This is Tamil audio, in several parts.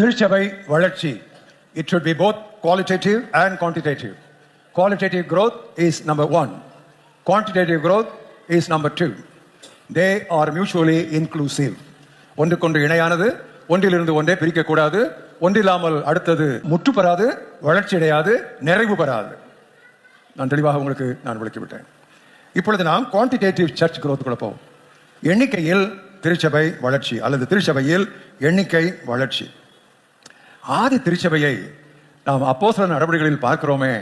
திருச்சபை வளர்ச்சி. It should be both qualitative and quantitative. Qualitative growth is number 1. Quantitative growth is number 2. They are mutually inclusive. ஒன்றுக்கொன்று இணையானது, ஒன்றிலிருந்து ஒன்றே பிரிக்கக்கூடாது, ஒன்றில்லாமல் அடுத்தது முற்று பெறாது, வளர்ச்சி அடையாது, நிறைவு பெறாது. நான் தெளிவாக உங்களுக்கு நான் விளக்கிவிட்டேன். இப்பொழுது நாம் குவான்டிடேட்டிவ் சர்ச் growth போவோம். எண்ணிக்கையில் திருச்சபை வளர்ச்சி அல்லது திருச்சபையில் எண்ணிக்கை வளர்ச்சி. ஆதி திருச்சபையை நாம் அப்போஸ்தலர் நடவடிக்கைகளில் பார்க்கிறோமே,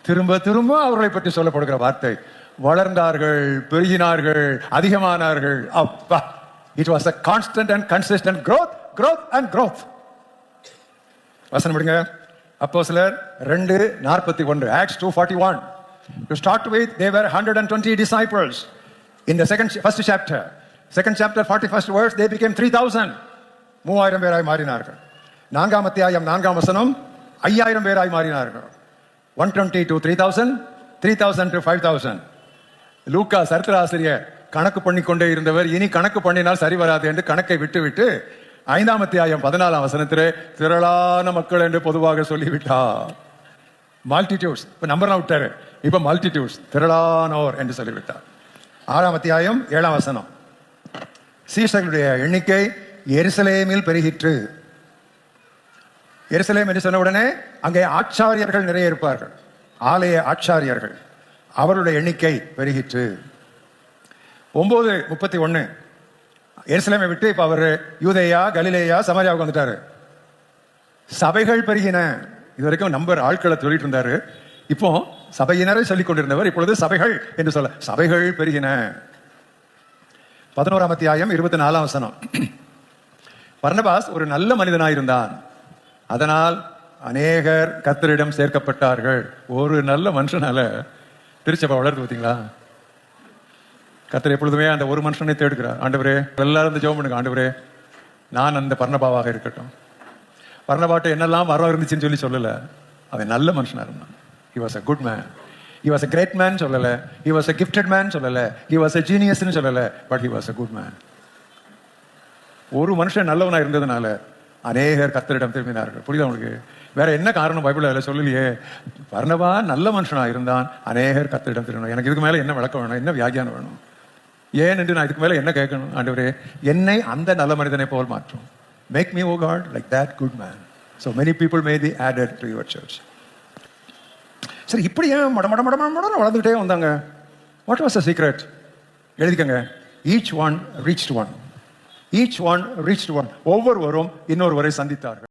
திரும்ப திரும்ப அவர்களை பற்றி சொல்லப்படுகிற வார்த்தை வளர்ந்தார்கள், பெருகினார்கள், அதிகமானார்கள். அப்பா, it was a constant and consistent growth and growth. வசனம் விடுங்க. அப்போஸ்தலர் 2:41, Acts 2:41. To start with, they were 120 disciples. In the first chapter, 41st verse, they became 3,000. 3,000 பேராய் மாறினார்கள். 4ஆம் அத்தியாயம் 4ஆம் வசனம் 5,000 பேராய் மாறினார்கள். 120 to 3,000, 3,000 to 5,000. லூக்கா சரித்திர ஆசிரியர் கணக்கு பண்ணிக்கொண்டே இருந்தவர், இனி கணக்கு பண்ணினால் சரி வராது என்று கணக்கை விட்டு 5ஆம் அத்தியாயம் 14ஆம் வசனத்திலே திரளான மக்கள் என்று பொதுவாக சொல்லிவிட்டார். மல்டிடியூட்ஸ், இப்ப நம்பர்லாம் விட்டாரு, இப்ப மல்டிடியூட்ஸ், திரளானோர் என்று சொல்லிவிட்டார். 6ஆம் அத்தியாயம் 7ஆம் வசனம், சீஷர்களுடைய எண்ணிக்கை எருசலேமில் பெருகிற்று. எருசலேம் என்று சொன்ன உடனே அங்கே ஆச்சாரியர்கள் நிறைய இருப்பார்கள், ஆலய ஆச்சாரியர்கள், அவருடைய எண்ணிக்கை பெருகிற்று. 9:31, எருசலேமை விட்டு இப்ப அவர் யூதேயா, கலிலேயா, சமாரியாவுக்கு வந்துட்டாரு. சபைகள் பெருகின. இதுவரைக்கும் நம்பர் ஆட்களை சொல்லிட்டு இருந்தாரு, இப்போ சபையினரை சொல்லிக் கொண்டிருந்தவர் இப்பொழுது சபைகள் என்று சொல்ல, சபைகள் பெருகின. 11ஆம் அத்தியாயம் 24ஆம் வசனம், பர்னபாஸ் ஒரு நல்ல மனிதனாயிருந்தான், அதனால் அநேகர் கர்த்தரிடம் சேர்க்கப்பட்டார்கள். ஒரு நல்ல மனுஷனால திருச்சபை வளர்ந்து பார்த்தீங்களா? கர்த்தர் எப்பொழுதுமே அந்த ஒரு மனுஷனை தேடுகிறார். ஆண்டவரே, எல்லாரும் ஜெபம் பண்ணுங்க, ஆண்டவரே நான் அந்த பர்னபாவாக இருக்கட்டும். பர்னபாட்ட என்னெல்லாம் வரம் இருந்துச்சுன்னு சொல்லல, அவன் நல்ல மனுஷனா இருந்தான். He was a good man. He was a great man சொல்லல, he was a gifted man சொல்லல, he was a genius னு சொல்லல, but he was a good man. ஒரு மனுஷன் நல்லவனா இருந்ததுனால அநேகர் கர்த்தரிடம் திரும்பினார்கள். புரியுதா உங்களுக்கு? வேற என்ன காரணம் பைபிள்ல சொல்லலையே. பர்னபா நல்ல மனுஷனா இருந்தான், அநேகர் கர்த்தரிடம் திரும்பினார். எனக்கு இதுக்கு மேல என்ன விளக்கம் வேணும், என்ன வியாக்கியானம் வேணும்? ஏன் என்று நான் இதுக்கு மேல என்ன கேட்கணும்? ஆண்டவரே, என்னை அந்த நல்ல மனிதனை போல் மாற்றும். Make me, O God, like that good man. So many people may be added to your church. சரி, இப்படி ஏன் மட வளர்ந்துட்டே வந்தாங்க? What was the secret? எழுதிக்கங்க. Each one reached one. ஒவ்வொருவரும் இன்னொருவரை சந்தித்தார்கள்.